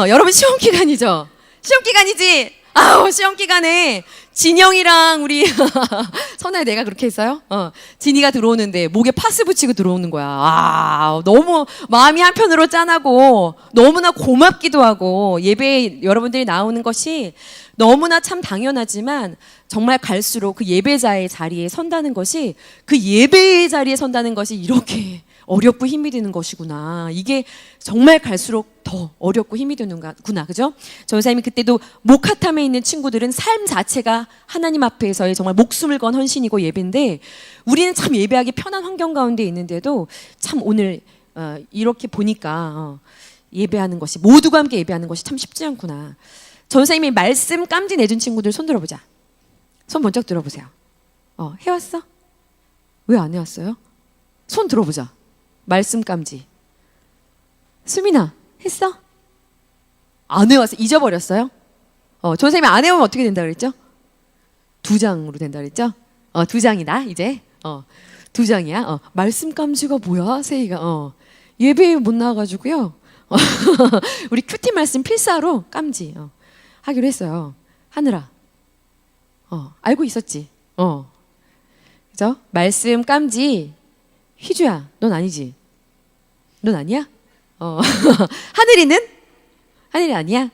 여러분 시험 기간이죠? 시험 기간이지? 아우, 시험 기간에 진영이랑 우리 선아야, 내가 그렇게 했어요? 진이가 들어오는데 목에 파스 붙이고 들어오는 거야. 아, 너무 마음이 한편으로 짠하고 너무나 고맙기도 하고, 예배에 여러분들이 나오는 것이 너무나 참 당연하지만 정말 갈수록 그 예배자의 자리에 선다는 것이, 그 예배의 자리에 선다는 것이 이렇게 어렵고 힘이 드는 것이구나. 이게 정말 갈수록 더 어렵고 힘이 드는구나. 그죠? 전사님이 그때도 목화탐에 있는 친구들은 삶 자체가 하나님 앞에서의 정말 목숨을 건 헌신이고 예배인데, 우리는 참 예배하기 편한 환경 가운데 있는데도 참 오늘 이렇게 보니까 예배하는 것이, 모두가 함께 예배하는 것이 참 쉽지 않구나. 전사님이 말씀 깜지 내준 친구들 손 들어보자. 손 먼저 들어보세요. 해왔어? 왜 안 해왔어요? 손 들어보자. 말씀 깜지. 수민아, 했어? 안 해왔어? 잊어버렸어요? 전사님이 안 해오면 어떻게 된다 그랬죠? 2장으로 된다 그랬죠? 2장이다 이제. 2장이야. 말씀 깜지가 뭐야, 세이가? 예배에 못 나와가지고요. 우리 큐티 말씀 필사로 깜지 하기로 했어요. 하느라. 알고 있었지. 그죠? 말씀 깜지. 희주야, 넌 아니지? 넌 아니야? 하늘이는? 하늘이 아니야?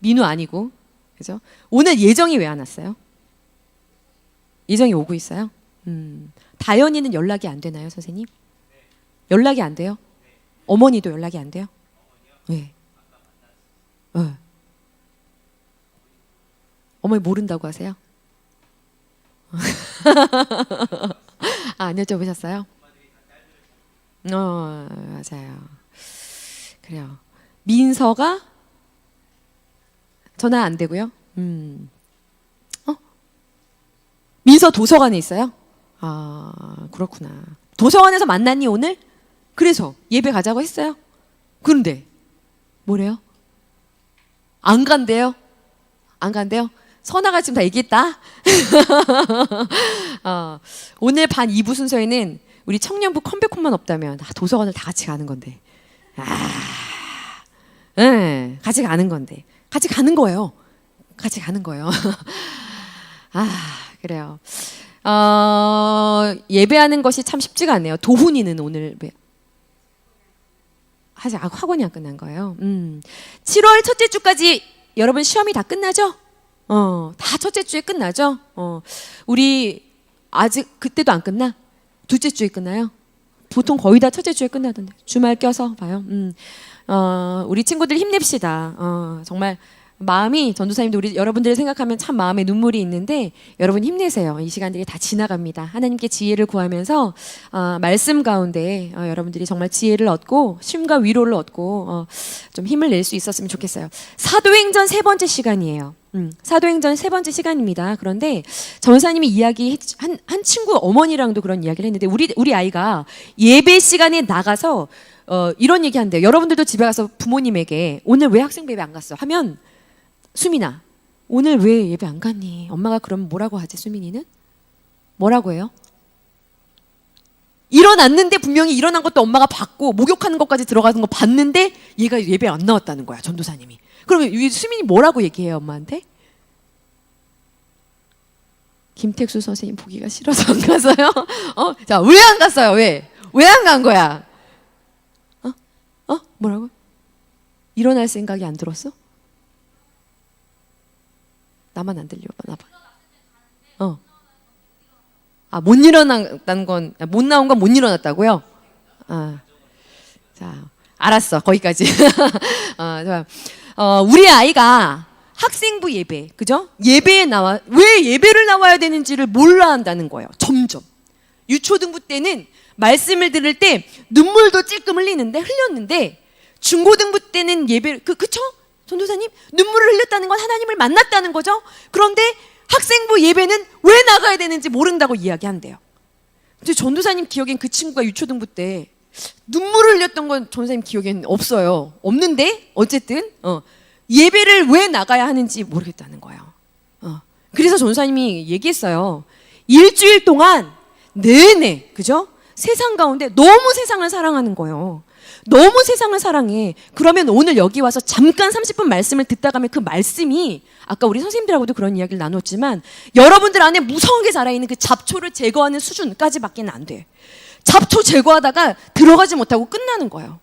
민우 아니고. 그죠? 오늘 예정이 왜 안 왔어요? 예정이 오고 있어요? 다현이는 연락이 안 되나요, 선생님? 연락이 안 돼요? 어머니도 연락이 안 돼요? 네. 어머니 모른다고 하세요? 안 여쭤보셨어요? 맞아요. 그래요. 민서가 전화 안 되고요. 민서 도서관에 있어요? 그렇구나. 도서관에서 만났니 오늘? 그래서 예배 가자고 했어요? 그런데 뭐래요? 안 간대요? 안 간대요? 선아가 지금 다 얘기했다. 오늘 반 2부 순서에는 우리 청년부 컴백홈만 없다면 도서관을 다 같이 가는 건데. 같이 가는 건데. 같이 가는 거예요. 같이 가는 거예요. 그래요. 예배하는 것이 참 쉽지가 않네요. 도훈이는 오늘 학원이 안 끝난 거예요. 7월 첫째 주까지 여러분 시험이 다 끝나죠? 다 첫째 주에 끝나죠? 우리 아직 그때도 안 끝나? 둘째 주에 끝나요? 보통 거의 다 첫째 주에 끝나던데. 주말 껴서 봐요. 우리 친구들 힘냅시다. 정말 마음이, 전도사님도 우리 여러분들을 생각하면 참 마음에 눈물이 있는데, 여러분 힘내세요. 이 시간들이 다 지나갑니다. 하나님께 지혜를 구하면서 말씀 가운데 여러분들이 정말 지혜를 얻고 쉼과 위로를 얻고 좀 힘을 낼 수 있었으면 좋겠어요. 사도행전 3번째 시간이에요. 사도행전 3번째 시간입니다. 그런데 전사님이 한 친구 어머니랑도 그런 이야기를 했는데, 우리 아이가 예배 시간에 나가서 이런 얘기 한대요. 여러분들도 집에 가서 부모님에게 오늘 왜 학생부 예배 안 갔어? 하면, 수민아, 오늘 왜 예배 안 갔니? 엄마가 그러면 뭐라고 하지, 수민이는? 뭐라고 해요? 일어났는데, 분명히 일어난 것도 엄마가 봤고 목욕하는 것까지 들어가는 거 봤는데 얘가 예배 안 나왔다는 거야, 전도사님이. 그러면 수민이 뭐라고 얘기해요, 엄마한테? 김택수 선생님 보기가 싫어서 안 갔어요? 자, 왜 안 갔어요? 왜? 왜 안 간 거야? 뭐라고? 일어날 생각이 안 들었어? 나만 안 들려 봐. 못 일어났다는 건, 못 나온 건 못 일어났다고요? 자, 알았어. 거기까지. 우리 아이가 학생부 예배, 그죠? 예배에 왜 예배를 나와야 되는지를 몰라 한다는 거예요. 점점. 유초등부 때는 말씀을 들을 때 눈물도 찔끔 흘렸는데, 중고등부 때는 그쵸? 전도사님? 눈물을 흘렸다는 건 하나님을 만났다는 거죠? 그런데 학생부 예배는 왜 나가야 되는지 모른다고 이야기한대요. 근데 전도사님 기억엔 그 친구가 유초등부 때 눈물을 흘렸던 건 전도사님 기억엔 없어요. 없는데 어쨌든 예배를 왜 나가야 하는지 모르겠다는 거예요. 그래서 전도사님이 얘기했어요. 일주일 동안 내내, 그죠? 세상 가운데 너무 세상을 사랑하는 거예요. 너무 세상을 사랑해. 그러면 오늘 여기 와서 잠깐 30분 말씀을 듣다 가면 그 말씀이 아까 우리 선생님들하고도 그런 이야기를 나눴지만 여러분들 안에 무서운 게 자라있는 그 잡초를 제거하는 수준까지밖에 안 돼. 잡초 제거하다가 들어가지 못하고 끝나는 거예요.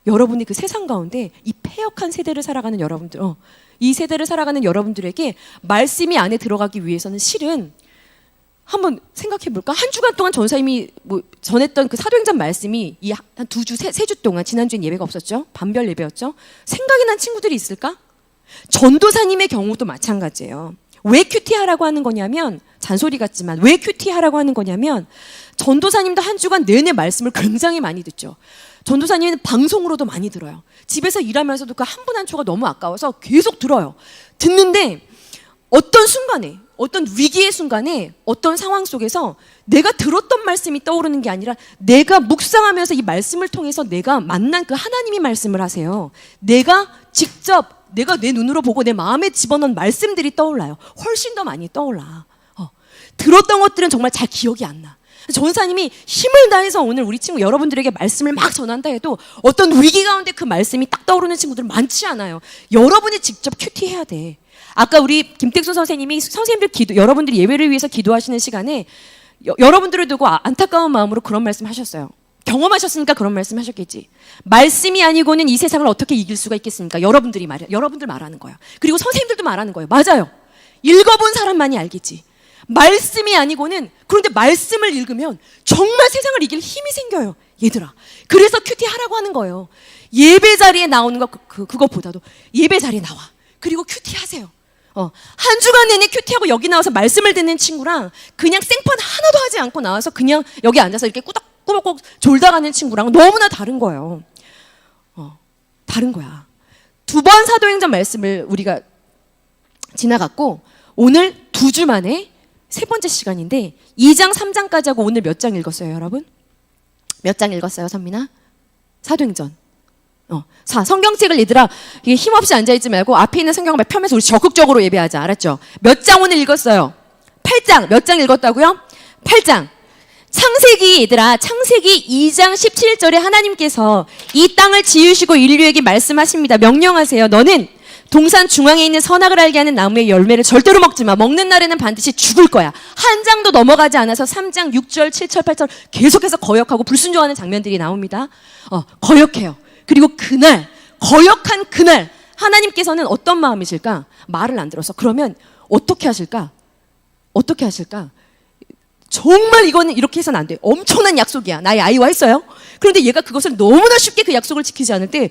여러분이 그 세상 가운데 이 패역한 세대를 살아가는 여러분들, 이 세대를 살아가는 여러분들에게 말씀이 안에 들어가기 위해서는 실은 한번 생각해 볼까? 한 주간 동안 전사님이 전했던 그 사도행전 말씀이 이 한 2주, 3주 동안 지난주엔 예배가 없었죠? 반별 예배였죠? 생각이 난 친구들이 있을까? 전도사님의 경우도 마찬가지예요. 왜 큐티하라고 하는 거냐면 잔소리 같지만 왜 큐티하라고 하는 거냐면 전도사님도 한 주간 내내 말씀을 굉장히 많이 듣죠. 전도사님은 방송으로도 많이 들어요. 집에서 일하면서도 그 한 분 한 초가 너무 아까워서 계속 들어요. 듣는데 어떤 순간에 어떤 위기의 순간에 어떤 상황 속에서 내가 들었던 말씀이 떠오르는 게 아니라 내가 묵상하면서 이 말씀을 통해서 내가 만난 그 하나님이 말씀을 하세요. 내가 직접 내가 내 눈으로 보고 내 마음에 집어넣은 말씀들이 떠올라요. 훨씬 더 많이 떠올라. 들었던 것들은 정말 잘 기억이 안 나. 전사님이 힘을 다해서 오늘 우리 친구 여러분들에게 말씀을 막 전한다 해도 어떤 위기 가운데 그 말씀이 딱 떠오르는 친구들은 많지 않아요. 여러분이 직접 큐티해야 돼. 아까 우리 김택수 선생님이 선생님들 여러분들이 예배를 위해서 기도하시는 시간에 여러분들을 두고 안타까운 마음으로 그런 말씀 하셨어요. 경험하셨으니까 그런 말씀 하셨겠지. 말씀이 아니고는 이 세상을 어떻게 이길 수가 있겠습니까? 여러분들 말하는 거예요. 그리고 선생님들도 말하는 거예요. 맞아요. 읽어본 사람만이 알겠지. 말씀이 아니고는, 그런데 말씀을 읽으면 정말 세상을 이길 힘이 생겨요. 얘들아. 그래서 큐티 하라고 하는 거예요. 예배 자리에 나오는 거 그것보다도 예배 자리에 나와. 그리고 큐티 하세요. 한 주간 내내 큐티하고 여기 나와서 말씀을 듣는 친구랑 그냥 생판 하나도 하지 않고 나와서 그냥 여기 앉아서 이렇게 꾸덕꾸덕 졸다 가는 친구랑 너무나 다른 거예요. 다른 거야. 2번 사도행전 말씀을 우리가 지나갔고 오늘 2주 만에 3번째 시간인데 2장 3장까지 하고 오늘 몇 장 읽었어요, 여러분? 몇 장 읽었어요, 선민아? 사도행전. 성경책을 얘들아 이게 힘없이 앉아있지 말고 앞에 있는 성경을 펴면서 우리 적극적으로 예배하자. 알았죠? 몇 장 오늘 읽었어요? 8장. 몇 장 읽었다고요? 8장. 창세기 얘들아, 창세기 2장 17절에 하나님께서 이 땅을 지으시고 인류에게 말씀하십니다. 명령하세요. 너는 동산 중앙에 있는 선악을 알게 하는 나무의 열매를 절대로 먹지 마. 먹는 날에는 반드시 죽을 거야. 한 장도 넘어가지 않아서 3장 6절 7절 8절 계속해서 거역하고 불순종하는 장면들이 나옵니다. 거역해요. 그리고 그날, 거역한 그날 하나님께서는 어떤 마음이실까? 말을 안 들어서. 그러면 어떻게 하실까? 어떻게 하실까? 정말 이거는 이렇게 해서는 안 돼. 엄청난 약속이야. 나의 아이와 했어요. 그런데 얘가 그것을 너무나 쉽게 그 약속을 지키지 않을 때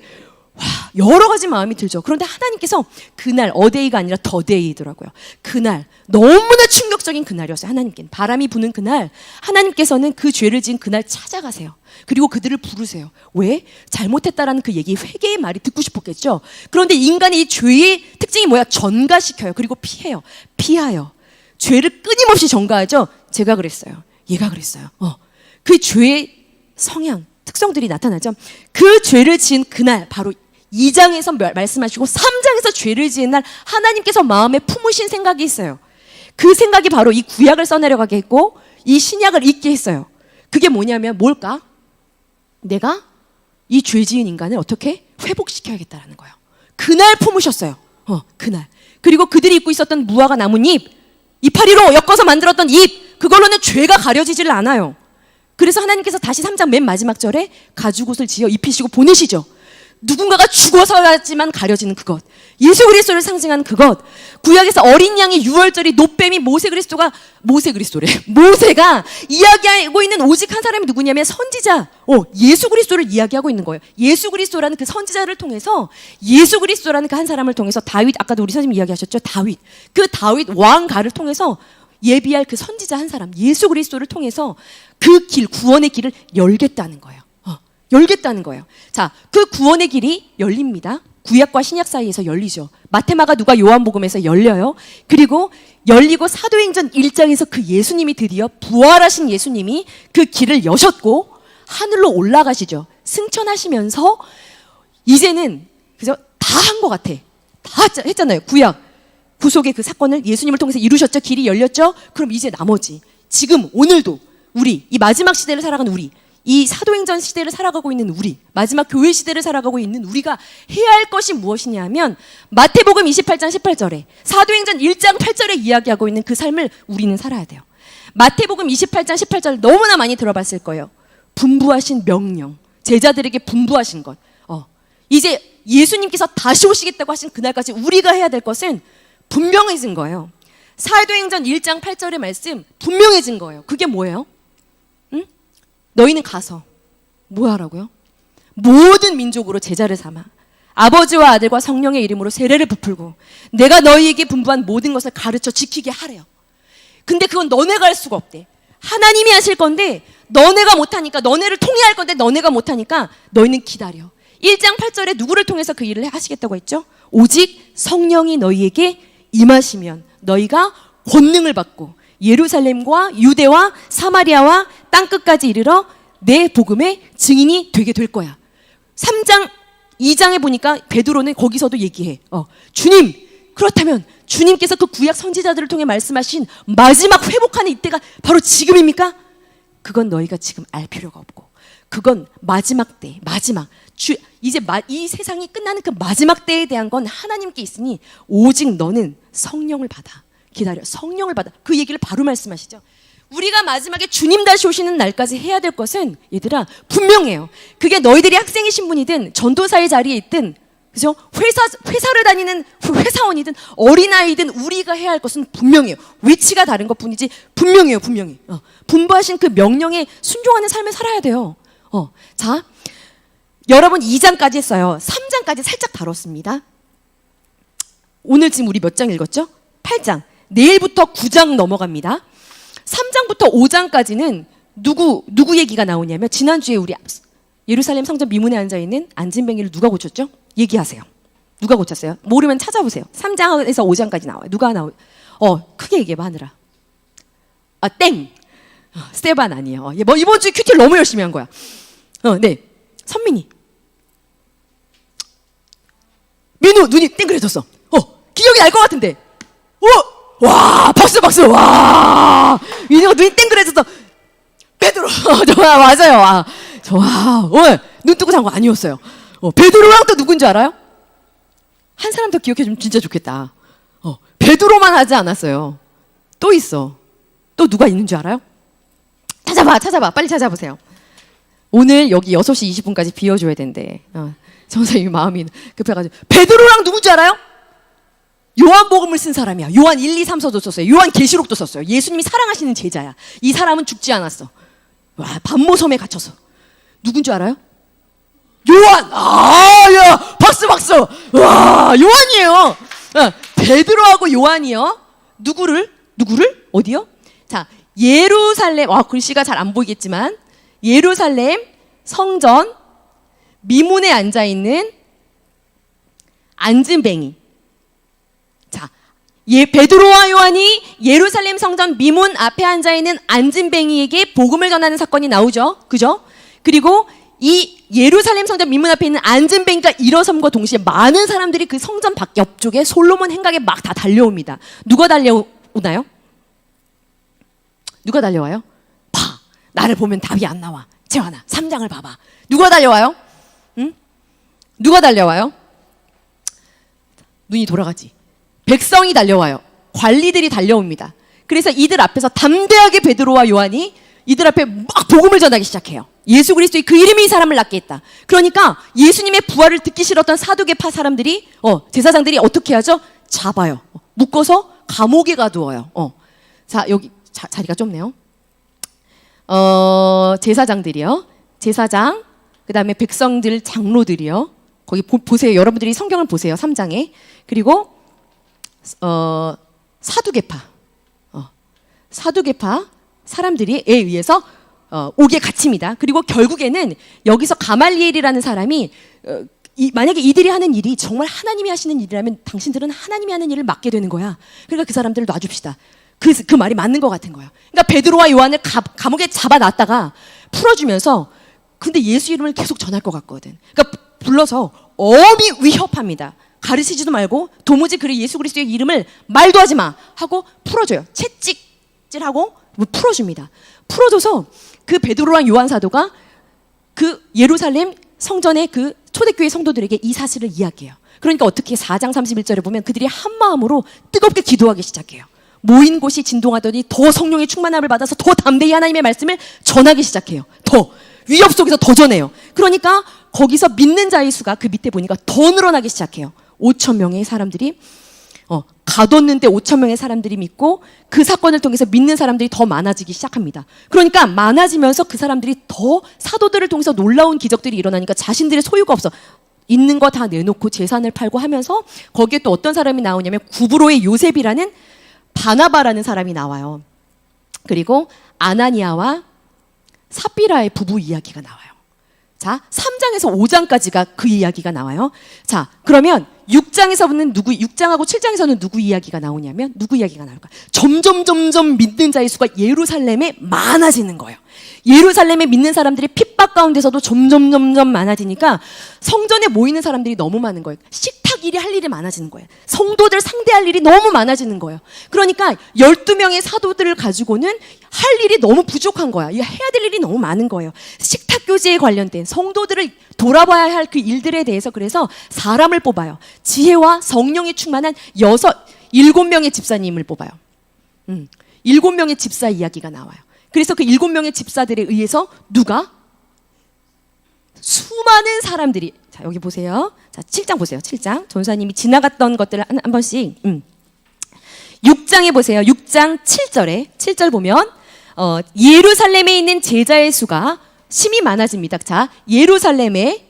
여러 가지 마음이 들죠. 그런데 하나님께서 그날, 어데이가 아니라 더데이더라고요. 그날, 너무나 충격적인 그날이었어요. 하나님께는. 바람이 부는 그날, 하나님께서는 그 죄를 지은 그날 찾아가세요. 그리고 그들을 부르세요. 왜? 잘못했다라는 그 얘기, 회개의 말이 듣고 싶었겠죠. 그런데 인간의 이 죄의 특징이 뭐야? 전가시켜요. 그리고 피해요. 피하여. 죄를 끊임없이 전가하죠. 제가 그랬어요. 얘가 그랬어요. 그 죄의 성향, 특성들이 나타나죠. 그 죄를 지은 그날, 바로 2장에서 말씀하시고 3장에서 죄를 지은 날 하나님께서 마음에 품으신 생각이 있어요. 그 생각이 바로 이 구약을 써내려가게 했고 이 신약을 읽게 했어요. 그게 뭐냐면 뭘까? 내가 이 죄 지은 인간을 어떻게 회복시켜야겠다라는 거예요. 그날 품으셨어요. 그날. 그리고 그들이 입고 있었던 무화과 나뭇잎, 이파리로 엮어서 만들었던 잎, 그걸로는 죄가 가려지질 않아요. 그래서 하나님께서 다시 3장 맨 마지막 절에 가죽옷을 지어 입히시고 보내시죠. 누군가가 죽어서야지만 가려지는 그것, 예수 그리스도를 상징하는 그것. 구약에서 어린 양의 유월절이 노뱀이 모세가 이야기하고 있는 오직 한 사람이 누구냐면 선지자, 예수 그리스도를 이야기하고 있는 거예요. 예수 그리스도라는 그 선지자를 통해서, 예수 그리스도라는 그 한 사람을 통해서 다윗, 아까도 우리 선생님 이야기하셨죠. 다윗, 그 다윗 왕가를 통해서 예비할 그 선지자 한 사람, 예수 그리스도를 통해서 그 길, 구원의 길을 열겠다는 거예요. 열겠다는 거예요. 자, 그 구원의 길이 열립니다. 구약과 신약 사이에서 열리죠. 마테마가 누가 요한복음에서 열려요. 그리고 열리고 사도행전 1장에서 그 예수님이 드디어 부활하신 예수님이 그 길을 여셨고 하늘로 올라가시죠. 승천하시면서 이제는 그죠? 다 한 것 같아. 다 했잖아요. 구약 구속의 그 사건을 예수님을 통해서 이루셨죠. 길이 열렸죠. 그럼 이제 나머지 지금 오늘도 우리 이 마지막 시대를 살아가는 우리 이 사도행전 시대를 살아가고 있는 우리, 마지막 교회 시대를 살아가고 있는 우리가 해야 할 것이 무엇이냐 하면 마태복음 28장 18절에 사도행전 1장 8절에 이야기하고 있는 그 삶을 우리는 살아야 돼요. 마태복음 28장 18절 너무나 많이 들어봤을 거예요. 분부하신 명령, 제자들에게 분부하신 것. 이제 예수님께서 다시 오시겠다고 하신 그날까지 우리가 해야 될 것은 분명해진 거예요. 사도행전 1장 8절의 말씀 분명해진 거예요. 그게 뭐예요? 응? 너희는 가서 뭐 하라고요? 모든 민족으로 제자를 삼아 아버지와 아들과 성령의 이름으로 세례를 베풀고 내가 너희에게 분부한 모든 것을 가르쳐 지키게 하래요. 근데 그건 너네가 할 수가 없대. 하나님이 하실 건데 너네가 못하니까, 너네를 통해 할 건데 너네가 못하니까 너희는 기다려. 1장 8절에 누구를 통해서 그 일을 하시겠다고 했죠? 오직 성령이 너희에게 임하시면 너희가 권능을 받고 예루살렘과 유대와 사마리아와 땅끝까지 이르러 내 복음의 증인이 되게 될 거야. 3장 2장에 보니까 베드로는 거기서도 얘기해. 주님, 그렇다면 주님께서 그 구약 선지자들을 통해 말씀하신 마지막 회복하는 이때가 바로 지금입니까? 그건 너희가 지금 알 필요가 없고, 그건 마지막 때, 이제 이 세상이 끝나는 그 마지막 때에 대한 건 하나님께 있으니 오직 너는 성령을 받아. 기다려. 성령을 받아. 그 얘기를 바로 말씀하시죠. 우리가 마지막에 주님 다시 오시는 날까지 해야 될 것은 얘들아 분명해요. 그게 너희들이 학생의 신분이든 전도사의 자리에 있든, 그죠? 회사를 다니는 회사원이든 어린아이든 우리가 해야 할 것은 분명해요. 위치가 다른 것 뿐이지 분명해요. 분명히. 분부하신 그 명령에 순종하는 삶을 살아야 돼요. 자, 여러분 2장까지 했어요. 3장까지 살짝 다뤘습니다. 오늘 지금 우리 몇 장 읽었죠? 8장. 내일부터 9장 넘어갑니다. 3장부터 5장까지는 누구 얘기가 나오냐면, 지난주에 우리 예루살렘 성전 미문에 앉아있는 안진뱅이를 누가 고쳤죠? 얘기하세요. 누가 고쳤어요? 모르면 찾아보세요. 3장에서 5장까지 나와요. 누가 크게 얘기해봐, 하느라. 땡! 스테반 아니에요. 뭐 이번 주에 큐티를 너무 열심히 한 거야. 네. 선민이. 민우, 눈이 땡그레졌어. 기억이 날 것 같은데. 와, 박수. 와, 민우가 눈이 땡그레졌어. 베드로. 좋아, 맞아요. 좋아. 눈 뜨고 잔 거 아니었어요. 베드로랑 또 누군지 알아요? 한 사람 더 기억해주면 진짜 좋겠다. 베드로만 하지 않았어요. 또 있어. 또 누가 있는 줄 알아요? 찾아봐. 빨리 찾아보세요. 오늘 여기 6시 20분까지 비워줘야 된대. 전사님이 마음이 급해가지고. 베드로랑 누군지 알아요? 요한복음을 쓴 사람이야. 요한 1, 2, 3서도 썼어요. 요한 계시록도 썼어요. 예수님이 사랑하시는 제자야. 이 사람은 죽지 않았어. 와, 반모섬에 갇혔어. 누군지 알아요? 요한! 야, 박수! 와, 요한이에요. 베드로하고 요한이요. 누구를? 어디요? 자, 예루살렘, 글씨가 잘 안 보이겠지만, 예루살렘 성전 미문에 앉아있는 안진뱅이. 자, 베드로와 요한이 예루살렘 성전 미문 앞에 앉아있는 안진뱅이에게 복음을 전하는 사건이 나오죠. 그죠? 그리고 이 예루살렘 성전 민문 앞에 있는 안진뱅이가 일어섬과 동시에 많은 사람들이 그 성전 밖 옆쪽에 솔로몬 행각에 막 다 달려옵니다. 누가 달려오나요? 누가 달려와요? 봐. 나를 보면 답이 안 나와. 재환아, 3장을 봐봐. 누가 달려와요? 응? 누가 달려와요? 눈이 돌아가지. 백성이 달려와요. 관리들이 달려옵니다. 그래서 이들 앞에서 담대하게 베드로와 요한이 이들 앞에 막 복음을 전하기 시작해요. 예수 그리스도의 그 이름이 이 사람을 낫게 했다. 그러니까 예수님의 부활을 듣기 싫었던 사두개파 사람들이, 제사장들이 어떻게 하죠? 잡아요. 묶어서 감옥에 가두어요. 자, 여기 자리가 좁네요. 제사장들이요. 제사장, 그 다음에 백성들 장로들이요. 거기 보세요. 여러분들이 성경을 보세요. 3장에. 그리고 사두개파 사람들에 의해서 옥에 갇힙니다. 그리고 결국에는 여기서 가말리엘이라는 사람이 만약에 이들이 하는 일이 정말 하나님이 하시는 일이라면 당신들은 하나님이 하는 일을 맡게 되는 거야. 그러니까 그 사람들을 놔줍시다. 그 말이 맞는 것 같은 거예요. 그러니까 베드로와 요한을 감옥에 잡아놨다가 풀어주면서, 근데 예수 이름을 계속 전할 것 같거든. 그러니까 불러서 엄히 위협합니다. 가르치지도 말고 도무지 예수 그리스도의 이름을 말도 하지 마 하고 풀어줘요. 채찍질하고 풀어줍니다. 풀어줘서 그 베드로랑 요한 사도가 그 예루살렘 성전의 그 초대교회 성도들에게 이 사실을 이야기해요. 그러니까 어떻게 4장 31절에 보면 그들이 한 마음으로 뜨겁게 기도하기 시작해요. 모인 곳이 진동하더니 더 성령의 충만함을 받아서 더 담대히 하나님의 말씀을 전하기 시작해요. 더 위협 속에서 더 전해요. 그러니까 거기서 믿는 자의 수가 그 밑에 보니까 더 늘어나기 시작해요. 5천 명의 사람들이 가뒀는데 5천 명의 사람들이 믿고 그 사건을 통해서 믿는 사람들이 더 많아지기 시작합니다. 그러니까 많아지면서 그 사람들이 더 사도들을 통해서 놀라운 기적들이 일어나니까 자신들의 소유가 없어. 있는 거 다 내놓고 재산을 팔고 하면서 거기에 또 어떤 사람이 나오냐면 구브로의 요셉이라는 바나바라는 사람이 나와요. 그리고 아나니아와 삽비라의 부부 이야기가 나와요. 자, 3장에서 5장까지가 그 이야기가 나와요. 자, 그러면 6장에서는 6장하고 7장에서는 누구 이야기가 나오냐면 누구 이야기가 나올까? 점점 믿는 자의 수가 예루살렘에 많아지는 거예요. 예루살렘에 믿는 사람들이 핍박 가운데서도 점점 많아지니까 성전에 모이는 사람들이 너무 많은 거예요. 식탁 일이 할 일이 많아지는 거예요. 성도들 상대할 일이 너무 많아지는 거예요. 그러니까 12명의 사도들을 가지고는 할 일이 너무 부족한 거야. 해야 될 일이 너무 많은 거예요. 식탁 교제에 관련된 성도들을 돌아봐야 할 그 일들에 대해서 그래서 사람을 뽑아요. 지혜와 성령이 충만한 7명의 집사님을 뽑아요. 7명의 집사 이야기가 나와요. 그래서 그 7명의 집사들에 의해서 누가? 수많은 사람들이, 자, 여기 보세요. 자, 7장 보세요. 7장. 전사님이 지나갔던 것들을 한 번씩. 6장에 보세요. 6장 7절에, 7절 보면, 예루살렘에 있는 제자의 수가 심히 많아집니다. 자, 예루살렘에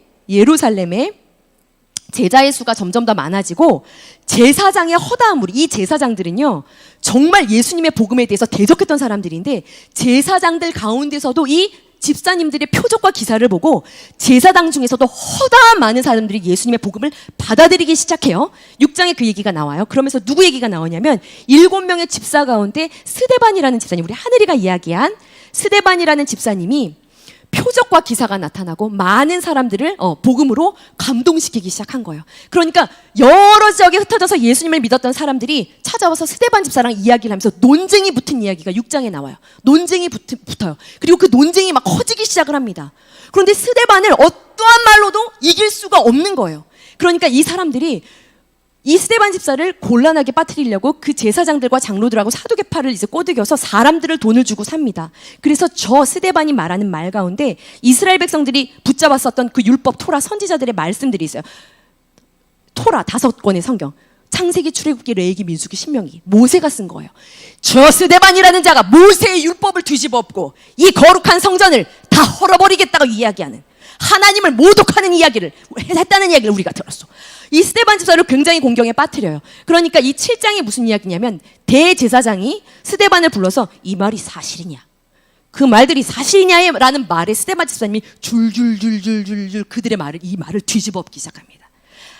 제자의 수가 점점 더 많아지고 제사장의 허다한 무리, 이 제사장들은요 정말 예수님의 복음에 대해서 대적했던 사람들인데 제사장들 가운데서도 이 집사님들의 표적과 기사를 보고 제사장 중에서도 허다한 많은 사람들이 예수님의 복음을 받아들이기 시작해요. 6장에 그 얘기가 나와요. 그러면서 누구 얘기가 나오냐면 7명의 집사 가운데 스데반이라는 집사님, 우리 하늘이가 이야기한 스데반이라는 집사님이 표적과 기사가 나타나고 많은 사람들을 복음으로 감동시키기 시작한 거예요. 그러니까 여러 지역에 흩어져서 예수님을 믿었던 사람들이 찾아와서 스데반 집사랑 이야기를 하면서 논쟁이 붙은 이야기가 6장에 나와요. 논쟁이 붙어요. 그리고 그 논쟁이 막 커지기 시작을 합니다. 그런데 스데반을 어떠한 말로도 이길 수가 없는 거예요. 그러니까 이 사람들이 이 스데반 집사를 곤란하게 빠뜨리려고 그 제사장들과 장로들하고 사두개파를 이제 꼬드겨서 사람들을 돈을 주고 삽니다. 그래서 저 스데반이 말하는 말 가운데 이스라엘 백성들이 붙잡았었던 그 율법 토라 선지자들의 말씀들이 있어요. 토라 5권의 성경. 창세기, 출애굽기, 레위기, 민수기, 신명기. 모세가 쓴 거예요. 저 스데반이라는 자가 모세의 율법을 뒤집어 엎고 이 거룩한 성전을 다 헐어버리겠다고 이야기하는, 하나님을 모독하는 이야기를 했다는 이야기를 우리가 들었어. 이 스데반 집사를 굉장히 공경에 빠뜨려요. 그러니까 이 7장이 무슨 이야기냐면 대제사장이 스데반을 불러서 이 말이 사실이냐, 그 말들이 사실이냐라는 말에 스데반 집사님이 줄줄줄줄줄줄 그들의 이 말을 뒤집어 엎기 시작합니다.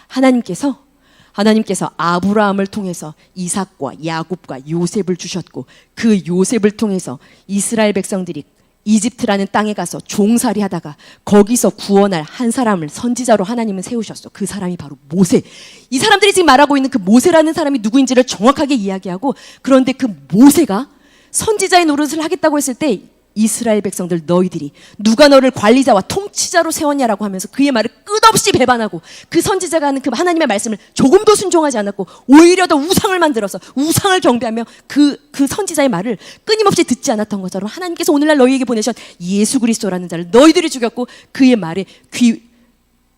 하나님께서 아브라함을 통해서 이삭과 야곱과 요셉을 주셨고 그 요셉을 통해서 이스라엘 백성들이 이집트라는 땅에 가서 종살이 하다가 거기서 구원할 한 사람을 선지자로 하나님은 세우셨어. 그 사람이 바로 모세. 이 사람들이 지금 말하고 있는 그 모세라는 사람이 누구인지를 정확하게 이야기하고, 그런데 그 모세가 선지자의 노릇을 하겠다고 했을 때 이스라엘 백성들 너희들이 누가 너를 관리자와 통치자로 세웠냐라고 하면서 그의 말을 끝없이 배반하고 그 선지자가 하는 그 하나님의 말씀을 조금도 순종하지 않았고 오히려 더 우상을 만들어서 우상을 경배하며 그 선지자의 말을 끊임없이 듣지 않았던 것처럼 하나님께서 오늘날 너희에게 보내신 예수 그리스도라는 자를 너희들이 죽였고 그의 말에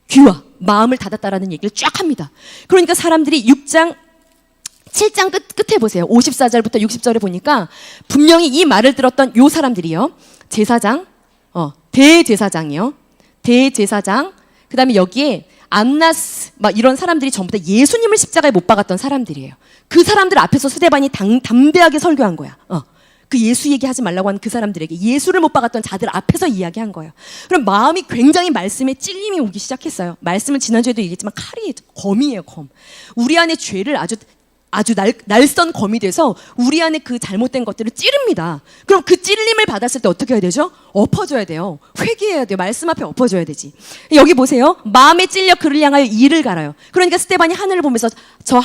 귀와 마음을 닫았다라는 얘기를 쫙 합니다. 그러니까 사람들이 7장 끝에 보세요. 54절부터 60절에 보니까 분명히 이 말을 들었던 요 사람들이요. 제사장, 대제사장이요. 대제사장, 그 다음에 여기에 안나스, 막 이런 사람들이 전부 다 예수님을 십자가에 못 박았던 사람들이에요. 그 사람들 앞에서 스데반이 담대하게 설교한 거야. 그 예수 얘기하지 말라고 하는 그 사람들에게 예수를 못 박았던 자들 앞에서 이야기한 거예요. 그럼 마음이 굉장히 말씀에 찔림이 오기 시작했어요. 말씀은 지난주에도 얘기했지만 칼이 검이에요, 검. 우리 안에 죄를 아주 날선 검이 돼서 우리 안에 그 잘못된 것들을 찌릅니다. 그럼 그 찔림을 받았을 때 어떻게 해야 되죠? 엎어줘야 돼요. 회개해야 돼요. 말씀 앞에 엎어줘야 되지. 여기 보세요. 마음에 찔려 그를 향하여 이를 갈아요. 그러니까 스데반이 하늘을 보면서 저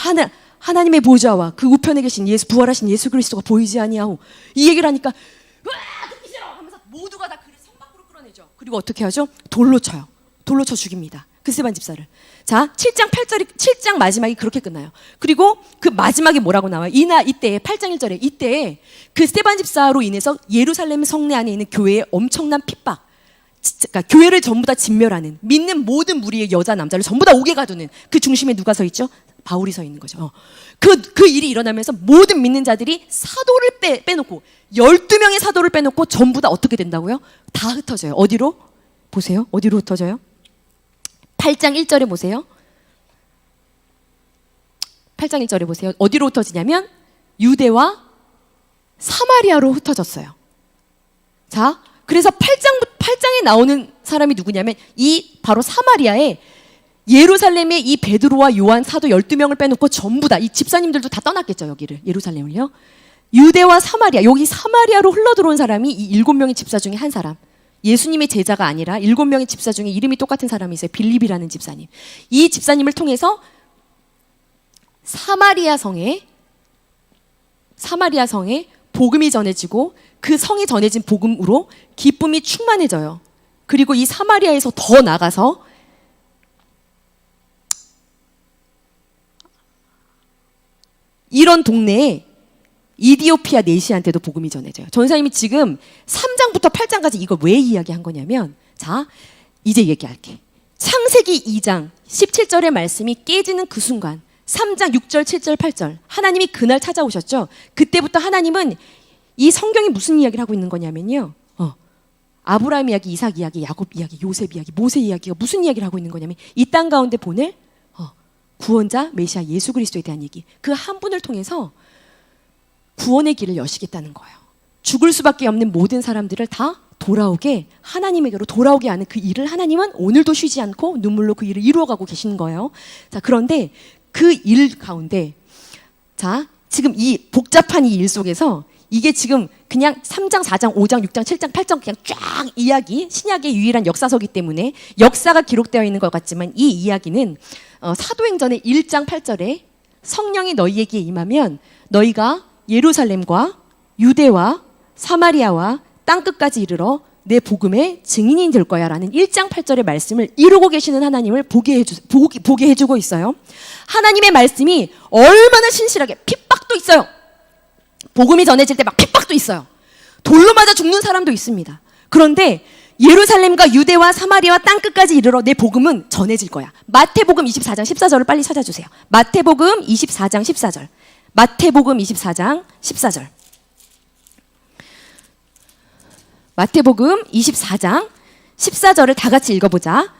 하나님의 보좌와 그 우편에 계신 부활하신 예수 그리스도가 보이지 아니하오. 이 얘기를 하니까 으아 듣기 싫어 하면서 모두가 다 그를 성 밖으로 끌어내죠. 그리고 그리고 어떻게 하죠? 돌로 쳐요. 돌로 쳐 죽입니다. 그 스데반 집사를. 자, 7장 마지막이 그렇게 끝나요. 그리고 그 마지막에 뭐라고 나와요? 이때에 8장 1절에 이때에 그 스데반 집사로 인해서 예루살렘 성내 안에 있는 교회에 엄청난 핍박, 그러니까 교회를 전부 다 진멸하는, 믿는 모든 무리의 여자 남자를 전부 다 옥에 가두는 그 중심에 누가 서 있죠? 바울이 서 있는 거죠. 그 일이 일어나면서 모든 믿는 자들이 사도를 빼놓고 12명의 사도를 빼놓고 전부 다 어떻게 된다고요? 다 흩어져요. 어디로? 보세요. 어디로 흩어져요? 8장 1절에 보세요. 8장 1절에 보세요. 어디로 흩어지냐면 유대와 사마리아로 흩어졌어요. 자, 그래서 8장에 나오는 사람이 누구냐면 이 바로 사마리아에 예루살렘에 이 베드로와 요한 사도 12명을 빼놓고 전부 다 이 집사님들도 다 떠났겠죠. 여기를 예루살렘을요. 유대와 사마리아, 여기 사마리아로 흘러들어온 사람이 이 7명의 집사 중에 한 사람. 예수님의 제자가 아니라 7명의 집사 중에 이름이 똑같은 사람이 있어요. 빌립이라는 집사님. 이 집사님을 통해서 사마리아 성에 복음이 전해지고 그 성에 전해진 복음으로 기쁨이 충만해져요. 그리고 이 사마리아에서 더 나가서 이런 동네에 이디오피아 내시한테도 복음이 전해져요. 전사님이 지금 3장부터 8장까지 이걸 왜 이야기한 거냐면, 자, 이제 얘기할게. 창세기 2장 17절의 말씀이 깨지는 그 순간 3장 6절 7절 8절 하나님이 그날 찾아오셨죠. 그때부터 하나님은 이 성경이 무슨 이야기를 하고 있는 거냐면요, 아브라함 이야기, 이삭 이야기, 야곱 이야기, 요셉 이야기, 모세 이야기가 무슨 이야기를 하고 있는 거냐면 이 땅 가운데 보낼 구원자 메시아 예수 그리스도에 대한 얘기. 그 한 분을 통해서 구원의 길을 여시겠다는 거예요. 죽을 수밖에 없는 모든 사람들을 다 돌아오게, 하나님에게로 돌아오게 하는 그 일을 하나님은 오늘도 쉬지 않고 눈물로 그 일을 이루어가고 계시는 거예요. 자, 그런데 그 일 가운데, 자, 지금 이 복잡한 이 일 속에서 이게 지금 그냥 3장, 4장, 5장, 6장, 7장, 8장 그냥 쫙 이야기, 신약의 유일한 역사서이기 때문에 역사가 기록되어 있는 것 같지만 이 이야기는 사도행전의 1장 8절에 성령이 너희에게 임하면 너희가 예루살렘과 유대와 사마리아와 땅끝까지 이르러 내 복음의 증인이 될 거야 라는 1장 8절의 말씀을 이루고 계시는 하나님을 보게 해주고 있어요. 하나님의 말씀이 얼마나 신실하게, 핍박도 있어요. 복음이 전해질 때 막 핍박도 있어요. 돌로 맞아 죽는 사람도 있습니다. 그런데 예루살렘과 유대와 사마리아와 땅끝까지 이르러 내 복음은 전해질 거야. 마태복음 24장 14절을 빨리 찾아주세요. 마태복음 24장 14절. 마태복음 24장 14절. 마태복음 24장 14절을 다 같이 읽어보자.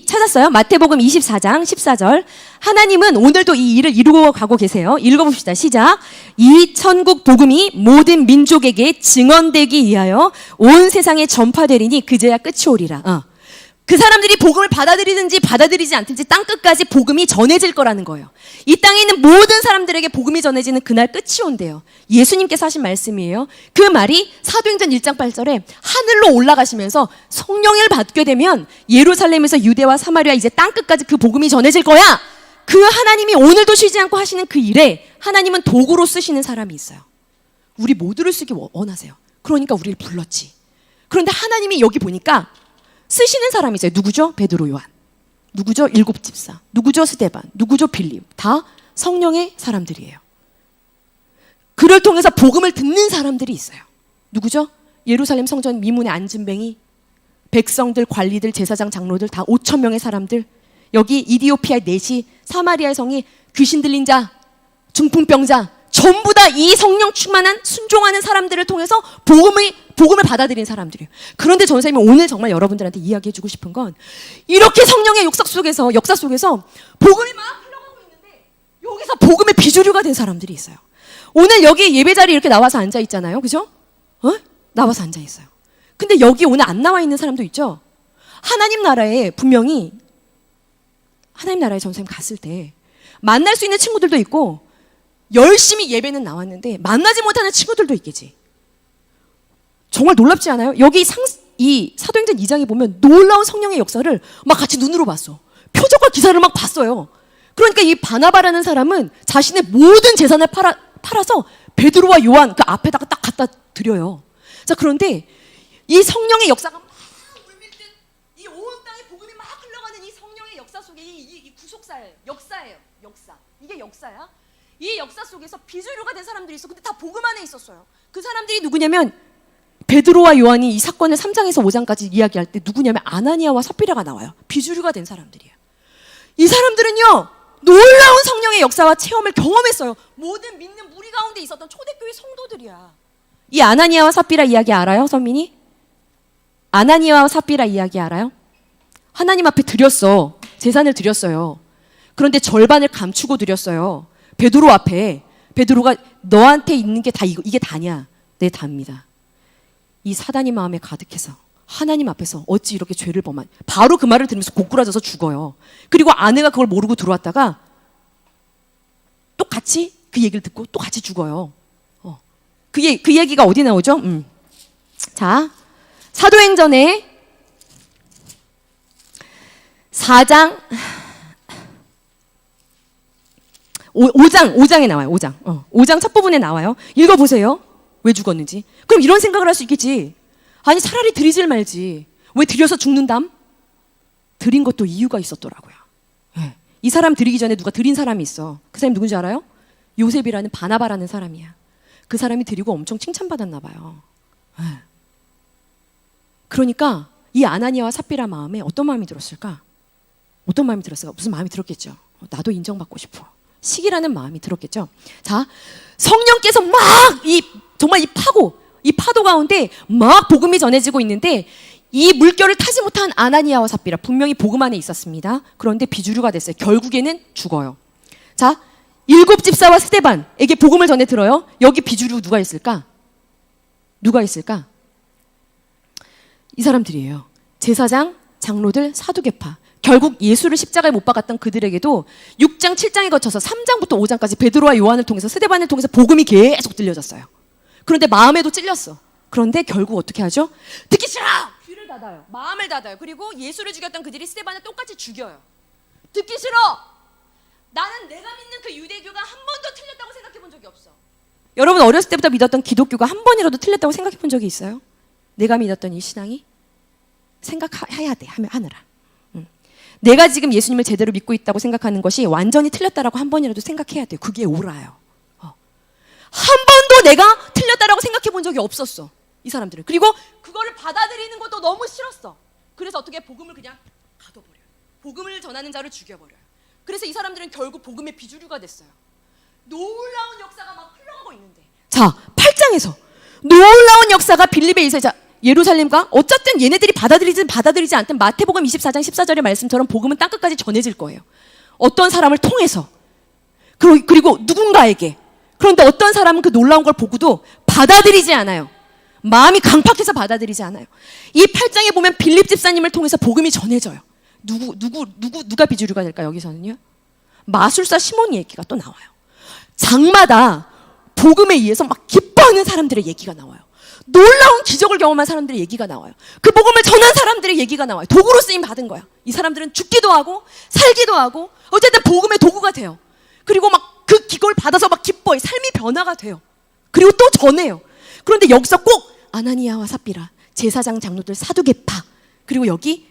찾았어요? 마태복음 24장 14절. 하나님은 오늘도 이 일을 이루고 가고 계세요. 읽어봅시다. 시작. 이 천국 복음이 모든 민족에게 증언되기 위하여 온 세상에 전파되리니 그제야 끝이 오리라. 그 사람들이 복음을 받아들이든지 받아들이지 않든지 땅끝까지 복음이 전해질 거라는 거예요. 이 땅에 있는 모든 사람들에게 복음이 전해지는 그날 끝이 온대요. 예수님께서 하신 말씀이에요. 그 말이 사도행전 1장 8절에 하늘로 올라가시면서 성령을 받게 되면 예루살렘에서 유대와 사마리아 이제 땅끝까지 그 복음이 전해질 거야. 그 하나님이 오늘도 쉬지 않고 하시는 그 일에 하나님은 도구로 쓰시는 사람이 있어요. 우리 모두를 쓰기 원하세요. 그러니까 우리를 불렀지. 그런데 하나님이 여기 보니까 쓰시는 사람이 있어요. 누구죠? 베드로, 요한. 누구죠? 7집사. 누구죠? 스데반. 누구죠? 빌립. 다 성령의 사람들이에요. 그를 통해서 복음을 듣는 사람들이 있어요. 누구죠? 예루살렘 성전 미문의 안진뱅이, 백성들, 관리들, 제사장, 장로들 다 5,000명의 사람들. 여기 이디오피아 내시, 사마리아의 성이 귀신 들린 자, 중풍병자 전부 다 이 성령 충만한 순종하는 사람들을 통해서 복음을 받아들인 사람들이에요. 그런데 전사님이 오늘 정말 여러분들한테 이야기해주고 싶은 건 이렇게 성령의 역사 속에서 복음이 막 흘러가고 있는데 여기서 복음의 비주류가 된 사람들이 있어요. 오늘 여기 예배 자리에 이렇게 나와서 앉아 있잖아요. 그죠? 나와서 앉아 있어요. 근데 여기 오늘 안 나와 있는 사람도 있죠? 하나님 나라에 분명히 하나님 나라에 전사님 갔을 때 만날 수 있는 친구들도 있고 열심히 예배는 나왔는데 만나지 못하는 친구들도 있겠지. 정말 놀랍지 않아요? 여기 이 사도행전 2장에 보면 놀라운 성령의 역사를 막 같이 눈으로 봤어. 표적과 기사를 막 봤어요. 그러니까 이 바나바라는 사람은 자신의 모든 재산을 팔아서 베드로와 요한 그 앞에다가 딱 갖다 드려요. 자, 그런데 이 성령의 역사가 막 속에 이 구속사예요. 역사예요. 역사. 이게 역사야. 이 역사 속에서 비주류가 된 사람들이 있어. 근데 다 복음 안에 있었어요. 그 사람들이 누구냐면 베드로와 요한이 이 사건을 3장에서 5장까지 이야기할 때 누구냐면 아나니아와 삽비라가 나와요. 비주류가 된 사람들이에요. 이 사람들은요, 놀라운 성령의 역사와 체험을 경험했어요. 모든 믿는 무리 가운데 있었던 초대교회 성도들이야. 이 아나니아와 삽비라 이야기 알아요, 선민이? 아나니아와 삽비라 이야기 알아요? 하나님 앞에 드렸어. 재산을 드렸어요. 그런데 절반을 감추고 드렸어요. 베드로 앞에. 베드로가 너한테 있는 게 다 이게 다냐? 네, 답니다. 이 사단이 마음에 가득해서 하나님 앞에서 어찌 이렇게 죄를 범한, 바로 그 말을 들으면서 고꾸라져서 죽어요. 그리고 아내가 그걸 모르고 들어왔다가 똑같이 그 얘기를 듣고 또 같이 죽어요. 그 얘기가 어디 나오죠? 자, 사도행전에 4장 5장에 나와요. 5장 첫 부분에 나와요. 읽어보세요. 왜 죽었는지. 그럼 이런 생각을 할 수 있겠지. 아니, 차라리 드리질 말지. 왜 드려서 죽는담? 드린 것도 이유가 있었더라고요. 네. 이 사람 드리기 전에 누가 드린 사람이 있어. 그 사람이 누군지 알아요? 요셉이라는 바나바라는 사람이야. 그 사람이 드리고 엄청 칭찬받았나 봐요. 네. 그러니까 이 아나니아와 삽비라 마음에 어떤 마음이 들었을까? 어떤 마음이 들었을까? 무슨 마음이 들었겠죠. 나도 인정받고 싶어. 시기라는 마음이 들었겠죠. 자, 성령께서 막 정말 이 파도 가운데 막 복음이 전해지고 있는데 이 물결을 타지 못한 아나니아와 삽비라 분명히 복음 안에 있었습니다. 그런데 비주류가 됐어요. 결국에는 죽어요. 자, 7집사와 스데반에게 복음을 전해 들어요. 여기 비주류 누가 있을까? 누가 있을까? 이 사람들이에요. 제사장, 장로들, 사두개파. 결국 예수를 십자가에 못 박았던 그들에게도 6장, 7장에 거쳐서 3장부터 5장까지 베드로와 요한을 통해서 스데반을 통해서 복음이 계속 들려졌어요. 그런데 마음에도 찔렸어. 그런데 결국 어떻게 하죠? 듣기 싫어! 귀를 닫아요. 마음을 닫아요. 그리고 예수를 죽였던 그들이 스데반을 똑같이 죽여요. 듣기 싫어! 나는 내가 믿는 그 유대교가 한 번도 틀렸다고 생각해 본 적이 없어. 여러분 어렸을 때부터 믿었던 기독교가 한 번이라도 틀렸다고 생각해 본 적이 있어요? 내가 믿었던 이 신앙이? 생각해야 돼. 하느라. 내가 지금 예수님을 제대로 믿고 있다고 생각하는 것이 완전히 틀렸다라고 한 번이라도 생각해야 돼요. 그게 옳아요. 한 번도 내가 틀렸다라고 생각해 본 적이 없었어. 이 사람들은. 그리고 그거를 받아들이는 것도 너무 싫었어. 그래서 어떻게 복음을 그냥 가둬버려요. 복음을 전하는 자를 죽여버려요. 그래서 이 사람들은 결국 복음의 비주류가 됐어요. 놀라운 역사가 막 흘러가고 있는데. 자, 8장에서 놀라운 역사가 빌립에 있어요. 자, 예루살렘과 어쨌든 얘네들이 받아들이지 않든 마태복음 24장 14절의 말씀처럼 복음은 땅끝까지 전해질 거예요. 어떤 사람을 통해서. 그리고 누군가에게. 그런데 어떤 사람은 그 놀라운 걸 보고도 받아들이지 않아요. 마음이 강팍해서 받아들이지 않아요. 이 8장에 보면 빌립 집사님을 통해서 복음이 전해져요. 누가 비주류가 될까 여기서는요? 마술사 시몬 얘기가 또 나와요. 장마다 복음에 의해서 막 기뻐하는 사람들의 얘기가 나와요. 놀라운 기적을 경험한 사람들의 얘기가 나와요. 그 복음을 전한 사람들의 얘기가 나와요. 도구로 쓰임 받은 거야. 이 사람들은 죽기도 하고 살기도 하고 어쨌든 복음의 도구가 돼요. 그리고 막 그걸 받아서 막 기뻐해. 삶이 변화가 돼요. 그리고 또 전해요. 그런데 여기서 꼭 아나니아와 삽비라, 제사장 장로들, 사두개파, 그리고 여기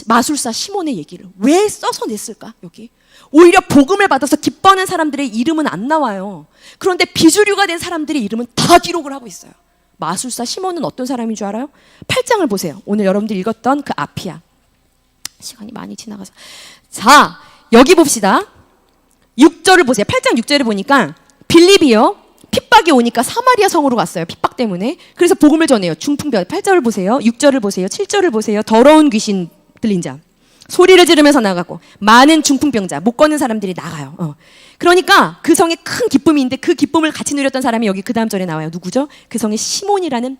마술사 시몬의 얘기를 왜 써서 냈을까? 여기 오히려 복음을 받아서 기뻐하는 사람들의 이름은 안 나와요. 그런데 비주류가 된 사람들의 이름은 다 기록을 하고 있어요. 마술사 시몬은 어떤 사람인 줄 알아요? 8장을 보세요. 오늘 여러분들 읽었던 그 앞이야. 시간이 많이 지나가서. 자, 여기 봅시다. 6절을 보세요. 8장 6절을 보니까 빌립이요, 핍박이 오니까 사마리아 성으로 갔어요. 핍박 때문에. 그래서 복음을 전해요. 중풍병. 8절을 보세요. 6절을 보세요. 7절을 보세요. 더러운 귀신 들린 자. 소리를 지르면서 나가고 많은 중풍병자, 못 걷는 사람들이 나가요. 그러니까 그 성에 큰 기쁨이 있는데 그 기쁨을 같이 누렸던 사람이 여기 그 다음 절에 나와요. 누구죠? 그 성에 시몬이라는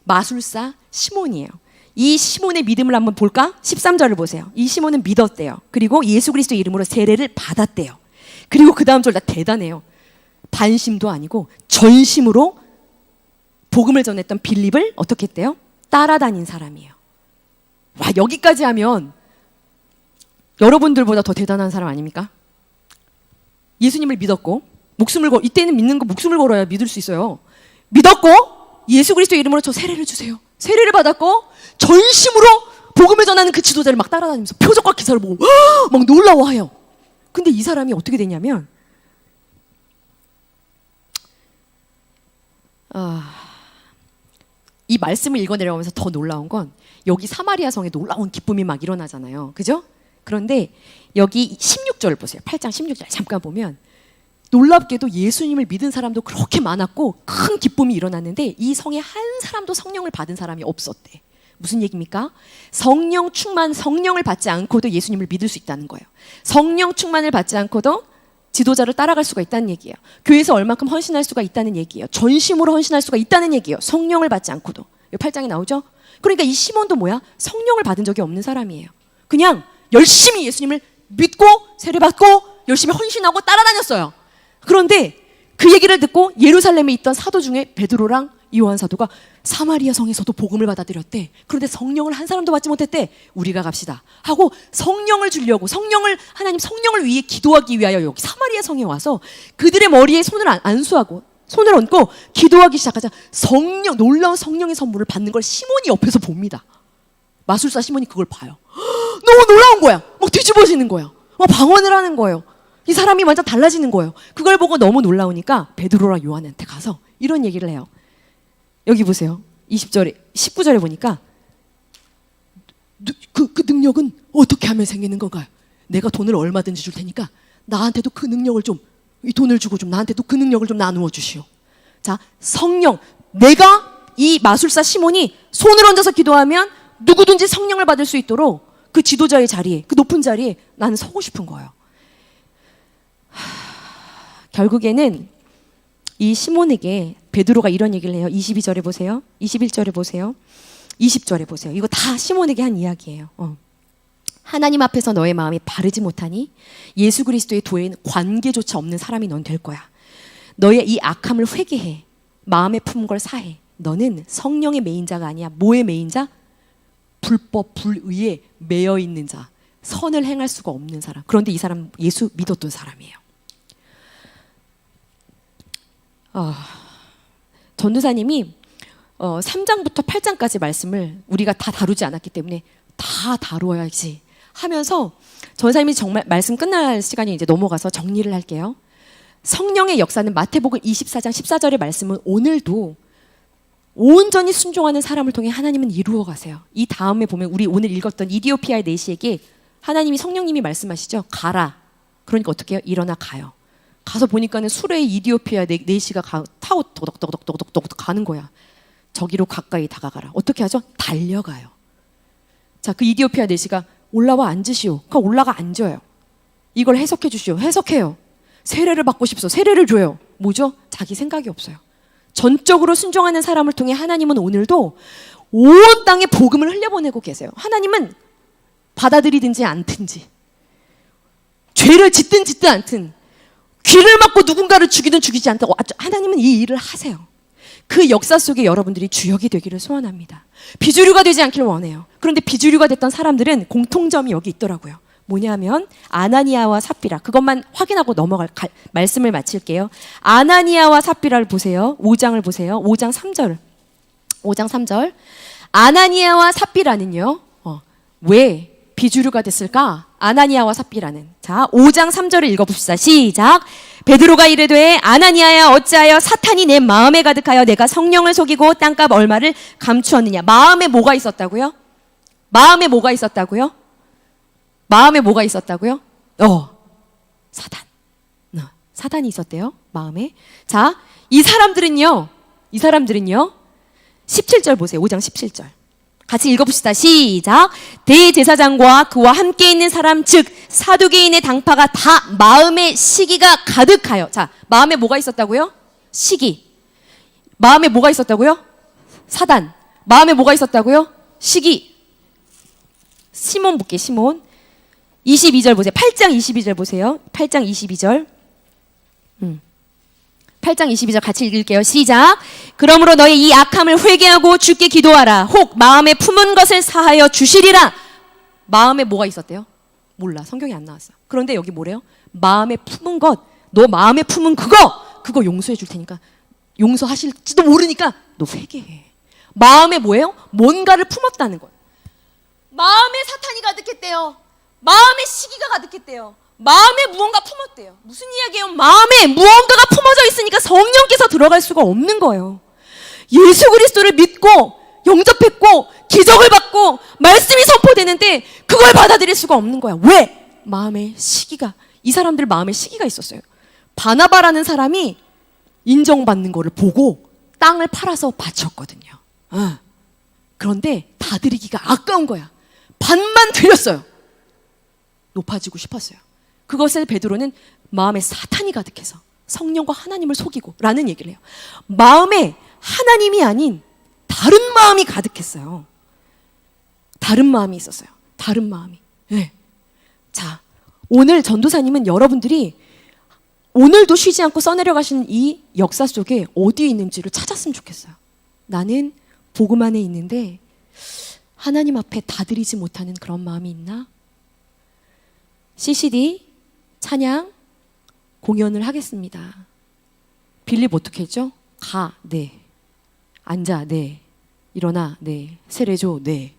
마술사 시몬이에요. 이 시몬의 믿음을 한번 볼까? 13절을 보세요. 이 시몬은 믿었대요. 그리고 예수 그리스도 이름으로 세례를 받았대요. 그리고 그 다음 절 다 대단해요. 반심도 아니고 전심으로 복음을 전했던 빌립을 어떻게 했대요? 따라다닌 사람이에요. 와, 여기까지 하면 여러분들보다 더 대단한 사람 아닙니까? 예수님을 믿었고 이때는 믿는 거 목숨을 걸어야 믿을 수 있어요. 믿었고 예수 그리스도 이름으로 저 세례를 주세요. 세례를 받았고 전심으로 복음을 전하는 그 지도자를 막 따라다니면서 표적과 기사를 보고 막 놀라워해요. 근데 이 사람이 어떻게 되냐면 이 말씀을 읽어내려가면서 더 놀라운 건 여기 사마리아 성에 놀라운 기쁨이 막 일어나잖아요. 그죠? 그런데 여기 16절 보세요. 8장 16절 잠깐 보면 놀랍게도 예수님을 믿은 사람도 그렇게 많았고 큰 기쁨이 일어났는데 이 성에 한 사람도 성령을 받은 사람이 없었대. 무슨 얘기입니까? 성령 충만, 성령을 받지 않고도 예수님을 믿을 수 있다는 거예요. 성령 충만을 받지 않고도 지도자를 따라갈 수가 있다는 얘기예요. 교회에서 얼만큼 헌신할 수가 있다는 얘기예요. 전심으로 헌신할 수가 있다는 얘기예요. 성령을 받지 않고도. 8장에 나오죠? 그러니까 이 시몬도 뭐야? 성령을 받은 적이 없는 사람이에요. 그냥 열심히 예수님을 믿고 세례받고 열심히 헌신하고 따라다녔어요. 그런데 그 얘기를 듣고 예루살렘에 있던 사도 중에 베드로랑 요한 사도가 사마리아 성에서도 복음을 받아들였대. 그런데 성령을 한 사람도 받지 못했대. 우리가 갑시다 하고 성령을 주려고 하나님 성령을 위해 기도하기 위하여 여기 사마리아 성에 와서 그들의 머리에 손을 안수하고 손을 얹고 기도하기 시작하자 놀라운 성령의 선물을 받는 걸 시몬이 옆에서 봅니다. 마술사 시몬이 그걸 봐요. 너무 놀라운 거야. 막 뒤집어지는 거야. 막 방언을 하는 거예요. 이 사람이 완전 달라지는 거예요. 그걸 보고 너무 놀라우니까 베드로랑 요한한테 가서 이런 얘기를 해요. 여기 보세요. 19절에 보니까 그 능력은 어떻게 하면 생기는 건가요? 내가 돈을 얼마든지 줄 테니까 나한테도 그 능력을 이 돈을 주고 나한테도 그 능력을 좀 나누어 주시오. 자, 성령. 내가 이 마술사 시몬이 손을 얹어서 기도하면 누구든지 성령을 받을 수 있도록 그 지도자의 자리에, 그 높은 자리에 나는 서고 싶은 거예요. 결국에는 이 시몬에게 베드로가 이런 얘기를 해요. 22절에 보세요. 21절에 보세요. 20절에 보세요. 이거 다 시몬에게 한 이야기예요. 하나님 앞에서 너의 마음이 바르지 못하니 예수 그리스도의 도에는 관계조차 없는 사람이 넌 될 거야. 너의 이 악함을 회개해. 마음에 품은 걸 사해. 너는 성령의 매인자가 아니야. 뭐의 매인자? 불법, 불의에 매여 있는 자. 선을 행할 수가 없는 사람. 그런데 이 사람 예수 믿었던 사람이에요. 전도사님이 3장부터 8장까지 말씀을 우리가 다 다루지 않았기 때문에 다 다루어야지 하면서 전도사님이 정말 말씀 끝날 시간이 이제 넘어가서 정리를 할게요. 성령의 역사는 마태복음 24장 14절의 말씀은 오늘도 온전히 순종하는 사람을 통해 하나님은 이루어 가세요. 이 다음에 보면 우리 오늘 읽었던 이디오피아의 내시에게 하나님이 성령님이 말씀하시죠. 가라. 그러니까 어떻게 해요? 일어나 가요. 가서 보니까는 수레의 이디오피아 내시가 타고 도덕도덕도덕도덕 가는 거야. 저기로 가까이 다가가라. 어떻게 하죠? 달려가요. 자, 그 이디오피아 내시가 올라와 앉으시오. 그러니까 올라가 앉아요. 이걸 해석해 주시오. 해석해요. 세례를 받고 싶소. 세례를 줘요. 뭐죠? 자기 생각이 없어요. 전적으로 순종하는 사람을 통해 하나님은 오늘도 온 땅에 복음을 흘려보내고 계세요. 하나님은 받아들이든지 않든지 죄를 짓든 않든 귀를 막고 누군가를 죽이든 죽이지 않든 하나님은 이 일을 하세요. 그 역사 속에 여러분들이 주역이 되기를 소원합니다. 비주류가 되지 않기를 원해요. 그런데 비주류가 됐던 사람들은 공통점이 여기 있더라고요. 뭐냐면 아나니아와 삽비라. 그것만 확인하고 말씀을 마칠게요. 아나니아와 삽비라를 보세요. 5장을 보세요. 5장 3절. 5장 3절. 아나니아와 삽비라는요. 왜 비주류가 됐을까? 아나니아와 삽비라는. 자, 5장 3절을 읽어봅시다. 시작. 베드로가 이르되 아나니아야 어찌하여 사탄이 내 마음에 가득하여 내가 성령을 속이고 땅값 얼마를 감추었느냐. 마음에 뭐가 있었다고요? 마음에 뭐가 있었다고요? 마음에 뭐가 있었다고요? 사단. 사단이 있었대요. 마음에. 자, 이 사람들은요. 17절 보세요. 5장 17절. 같이 읽어봅시다. 시작. 대제사장과 그와 함께 있는 사람 즉 사두개인의 당파가 다 마음에 시기가 가득하여. 자, 마음에 뭐가 있었다고요? 시기. 마음에 뭐가 있었다고요? 사단. 마음에 뭐가 있었다고요? 시기. 시몬 볼게요. 시몬. 22절 보세요. 8장 22절 보세요. 8장 22절. 8장 22절 같이 읽을게요. 시작. 그러므로 너의 이 악함을 회개하고 주께 기도하라. 혹 마음에 품은 것을 사하여 주시리라. 마음에 뭐가 있었대요? 몰라. 성경이 안 나왔어. 그런데 여기 뭐래요? 마음에 품은 것. 너 마음에 품은 그거 용서해 줄 테니까. 용서하실지도 모르니까 너 회개해. 마음에 뭐예요? 뭔가를 품었다는 거예요. 마음에 어땠대요? 마음에 시기가 가득했대요. 마음에 무언가 품었대요. 무슨 이야기예요? 마음에 무언가가 품어져 있으니까 성령께서 들어갈 수가 없는 거예요. 예수 그리스도를 믿고 영접했고 기적을 받고 말씀이 선포되는데 그걸 받아들일 수가 없는 거야. 왜? 마음에 시기가, 이 사람들 마음에 시기가 있었어요. 바나바라는 사람이 인정받는 거를 보고 땅을 팔아서 바쳤거든요. 그런데 다 드리기가 아까운 거야. 반만 드렸어요. 높아지고 싶었어요. 그것을 베드로는 마음에 사탄이 가득해서 성령과 하나님을 속이고 라는 얘기를 해요. 마음에 하나님이 아닌 다른 마음이 가득했어요. 다른 마음이 있었어요. 다른 마음이. 네. 자, 오늘 전도사님은 여러분들이 오늘도 쉬지 않고 써내려 가시는 이 역사 속에 어디에 있는지를 찾았으면 좋겠어요. 나는 복음 안에 있는데 하나님 앞에 다 드리지 못하는 그런 마음이 있나? CCD 찬양 공연을 하겠습니다. 빌립 어떻게 했죠? 가, 네. 앉아, 네. 일어나, 네. 세례줘, 네.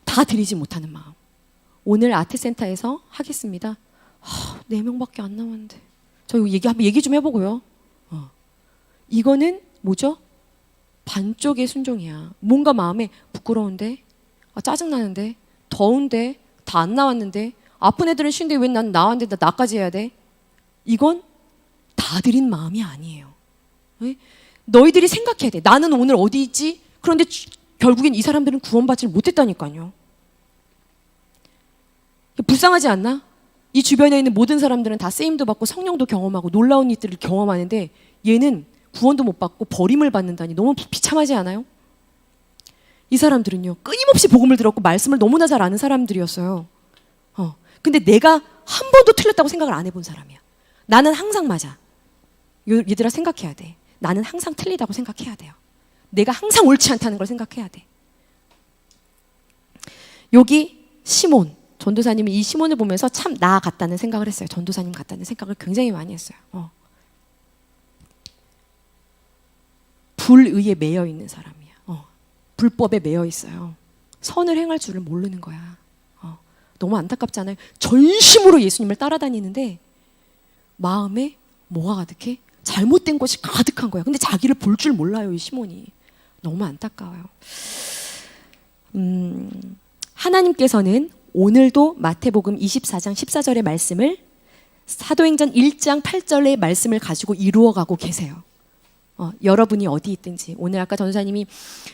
다 드리지 못하는 마음. 오늘 아트센터에서 하겠습니다. 4명밖에 안 남았는데. 저 이거 얘기 좀 해보고요. 이거는 뭐죠? 반쪽의 순종이야. 뭔가 마음에 부끄러운데, 짜증나는데, 더운데, 다 안 나왔는데, 아픈 애들은 쉰데 왜 난 나왔는데 나까지 해야 돼? 이건 다 드린 마음이 아니에요. 네? 너희들이 생각해야 돼. 나는 오늘 어디 있지? 그런데 결국엔 이 사람들은 구원받지 못했다니까요. 불쌍하지 않나? 이 주변에 있는 모든 사람들은 다 쓰임도 받고 성령도 경험하고 놀라운 일들을 경험하는데 얘는 구원도 못 받고 버림을 받는다니 너무 비참하지 않아요? 이 사람들은요, 끊임없이 복음을 들었고 말씀을 너무나 잘 아는 사람들이었어요. 근데 내가 한 번도 틀렸다고 생각을 안 해본 사람이야. 나는 항상 맞아. 얘들아 생각해야 돼. 나는 항상 틀리다고 생각해야 돼요. 내가 항상 옳지 않다는 걸 생각해야 돼. 여기 시몬, 전도사님이 이 시몬을 보면서 참 나 같다는 생각을 했어요. 전도사님 같다는 생각을 굉장히 많이 했어요. 불의에 매여 있는 사람이야. 불법에 매여 있어요. 선을 행할 줄을 모르는 거야. 너무 안타깝지 않아요? 전심으로 예수님을 따라다니는데 마음에 뭐가 가득해? 잘못된 것이 가득한 거야. 근데 자기를 볼 줄 몰라요, 이 시몬이. 너무 안타까워요. 하나님께서는 오늘도 마태복음 24장 14절의 말씀을 사도행전 1장 8절의 말씀을 가지고 이루어가고 계세요. 여러분이 어디 있든지. 오늘 아까 전도사님이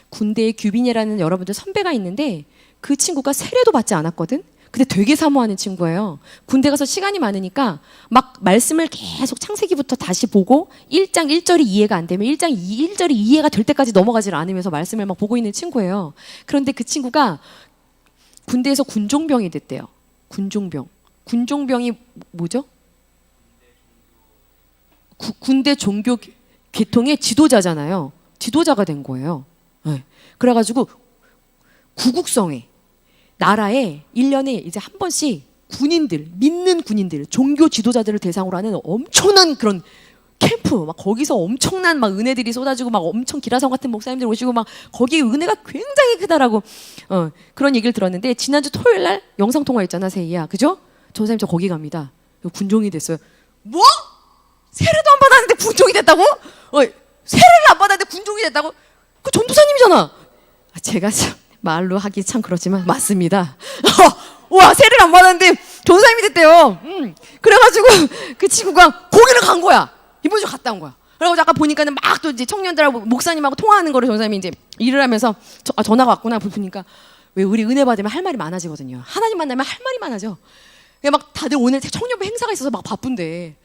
군대에 규빈이라는 여러분들 선배가 있는데 그 친구가 세례도 받지 않았거든? 근데 되게 사모하는 친구예요. 군대 가서 시간이 많으니까 막 말씀을 계속 창세기부터 다시 보고 1장 1절이 이해가 안 되면 1절이 이해가 될 때까지 넘어가지를 않으면서 말씀을 막 보고 있는 친구예요. 그런데 그 친구가 군대에서 군종병이 됐대요. 군종병이 뭐죠? 군대 종교 계통의 지도자잖아요. 지도자가 된 거예요. 네. 그래가지고 구국성에 나라에 1년에 이제 한 번씩 믿는 군인들, 종교 지도자들을 대상으로 하는 엄청난 그런 캠프, 막 거기서 엄청난 막 은혜들이 쏟아지고 막 엄청 기라성 같은 목사님들 오시고 막 거기 은혜가 굉장히 크다라고 그런 얘기를 들었는데 지난주 토요일 날 영상 통화했잖아, 세이야, 그죠? 전사님 저 거기 갑니다. 군종이 됐어요. 뭐? 세례도 안 받았는데 군종이 됐다고? 세례를 안 받았는데 군종이 됐다고? 그 전도사님이잖아. 제가 말로 하기 참 그렇지만 맞습니다. 와, 세례를 안 받았는데 전도사님이 됐대요. 그래가지고 그 친구가 거기를 간 거야. 이번 주 갔다 온 거야. 그래가지고 아까 보니까는 막 또 이제 청년들하고 목사님하고 통화하는 거를 전도사님이 이제 일을 하면서 전화가 왔구나 보니까 왜 우리 은혜 받으면 할 말이 많아지거든요. 하나님 만나면 할 말이 많아져. 막 다들 오늘 청년부 행사가 있어서 막 바쁜데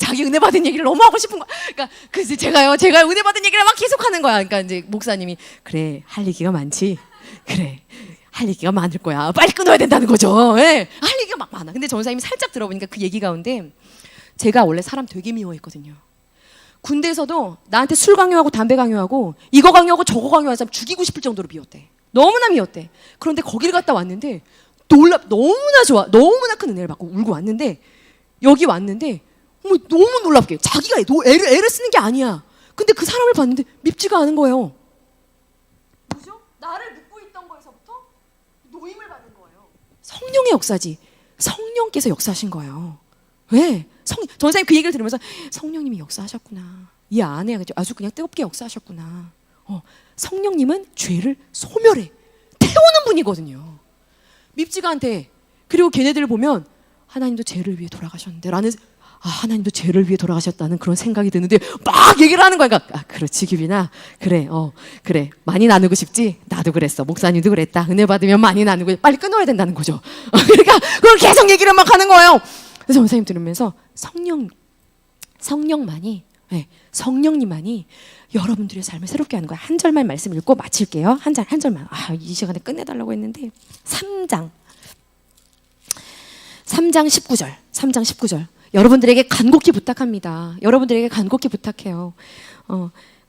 자기 은혜 받은 얘기를 너무 하고 싶은 거야. 그러니까 그래서 제가 은혜 받은 얘기를 막 계속 하는 거야. 그러니까 이제 목사님이 그래, 할 얘기가 많지. 그래, 할 얘기가 많을 거야. 빨리 끊어야 된다는 거죠. 예. 할 얘기가 막 많아. 근데 전사님이 살짝 들어보니까 그 얘기 가운데 제가 원래 사람 되게 미워했거든요. 군대에서도 나한테 술 강요하고 담배 강요하고 이거 강요하고 저거 강요하는 사람 죽이고 싶을 정도로 미웠대. 너무나 미웠대. 그런데 거기를 갔다 왔는데 너무나 좋아. 너무나 큰 은혜를 받고 울고 왔는데 여기 왔는데 너무 놀랍게 자기가 애를 쓰는 게 아니야. 근데 그 사람을 봤는데 밉지가 않은 거예요. 뭐죠? 나를 믿고 있던 거에서부터 노임을 성령의 역사지. 성령께서 역사하신 거예요. 왜? 전사님 그 얘기를 들으면서 성령님이 역사하셨구나. 이 안에 아주 그냥 뜨겁게 역사하셨구나. 성령님은 죄를 소멸해 태우는 분이거든요. 밉지가 않대. 그리고 걔네들을 보면 하나님도 죄를 위해 돌아가셨는데 라는 하나님도 죄를 위해 돌아가셨다는 그런 생각이 드는데 막 얘기를 하는 거야. 그러니까 그렇지 기빈아. 그래 그래 많이 나누고 싶지. 나도 그랬어. 목사님도 그랬다. 은혜 받으면 많이 나누고 빨리 끊어야 된다는 거죠. 그러니까 그걸 계속 얘기를 막 하는 거예요. 그래서 원사님 들으면서 성령만이 성령님만이 여러분들의 삶을 새롭게 하는 거야. 한 절만 말씀 읽고 마칠게요. 한 절만. 이 시간에 끝내달라고 했는데 3장 19절 여러분들에게 간곡히 부탁합니다. 여러분들에게 간곡히 부탁해요.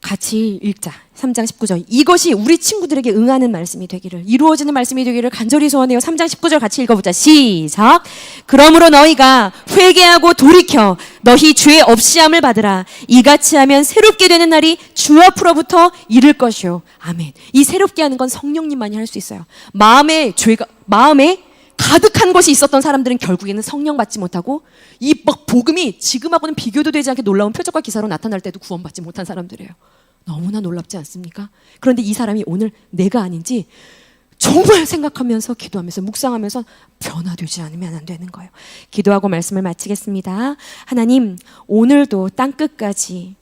같이 읽자. 3장 19절. 이것이 우리 친구들에게 응하는 말씀이 되기를, 이루어지는 말씀이 되기를 간절히 소원해요. 3장 19절 같이 읽어보자. 시작. 그러므로 너희가 회개하고 돌이켜 너희 죄 없이함을 받으라. 이같이 하면 새롭게 되는 날이 주 앞으로부터 이를 것이요. 아멘. 이 새롭게 하는 건 성령님만이 할 수 있어요. 마음에 가득한 것이 있었던 사람들은 결국에는 성령 받지 못하고 이 막 복음이 지금하고는 비교도 되지 않게 놀라운 표적과 기사로 나타날 때도 구원받지 못한 사람들이에요. 너무나 놀랍지 않습니까? 그런데 이 사람이 오늘 내가 아닌지 정말 생각하면서 기도하면서 묵상하면서 변화되지 않으면 안 되는 거예요. 기도하고 말씀을 마치겠습니다. 하나님, 오늘도 땅끝까지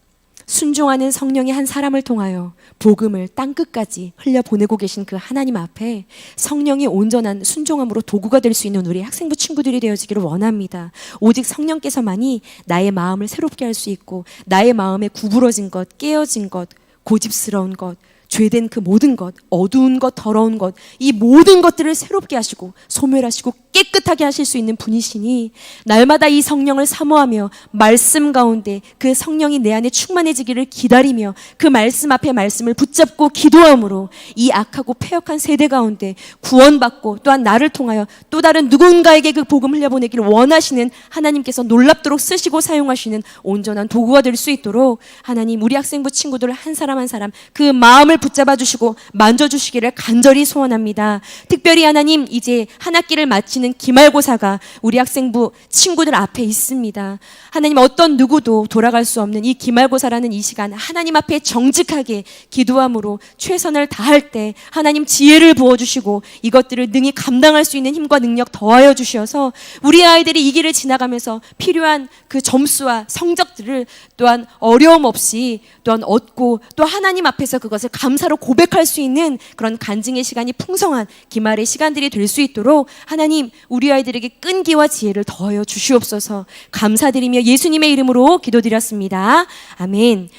순종하는 성령의 한 사람을 통하여 복음을 땅끝까지 흘려보내고 계신 그 하나님 앞에 성령의 온전한 순종함으로 도구가 될 수 있는 우리 학생부 친구들이 되어지기를 원합니다. 오직 성령께서만이 나의 마음을 새롭게 할 수 있고 나의 마음에 구부러진 것, 깨어진 것, 고집스러운 것, 죄된 그 모든 것, 어두운 것, 더러운 것, 이 모든 것들을 새롭게 하시고 소멸하시고 깨끗하게 하실 수 있는 분이시니 날마다 이 성령을 사모하며 말씀 가운데 그 성령이 내 안에 충만해지기를 기다리며 그 말씀 앞에 말씀을 붙잡고 기도함으로 이 악하고 패역한 세대 가운데 구원받고 또한 나를 통하여 또 다른 누군가에게 그 복음을 흘려보내기를 원하시는 하나님께서 놀랍도록 쓰시고 사용하시는 온전한 도구가 될 수 있도록 하나님, 우리 학생부 친구들 한 사람 한 사람 그 마음을 붙잡아 주시고 만져주시기를 간절히 소원합니다. 특별히 하나님, 이제 한 학기를 마치는 기말고사가 우리 학생부 친구들 앞에 있습니다. 하나님, 어떤 누구도 돌아갈 수 없는 이 기말고사라는 이 시간 하나님 앞에 정직하게 기도함으로 최선을 다할 때 하나님 지혜를 부어주시고 이것들을 능히 감당할 수 있는 힘과 능력 더하여 주셔서 우리 아이들이 이 길을 지나가면서 필요한 그 점수와 성적들을 또한 어려움 없이 또한 얻고 또 하나님 앞에서 그것을 감사로 고백할 수 있는 그런 간증의 시간이 풍성한 기말의 시간들이 될 수 있도록 하나님, 우리 아이들에게 끈기와 지혜를 더하여 주시옵소서. 감사드리며 예수님의 이름으로 기도드렸습니다. 아멘.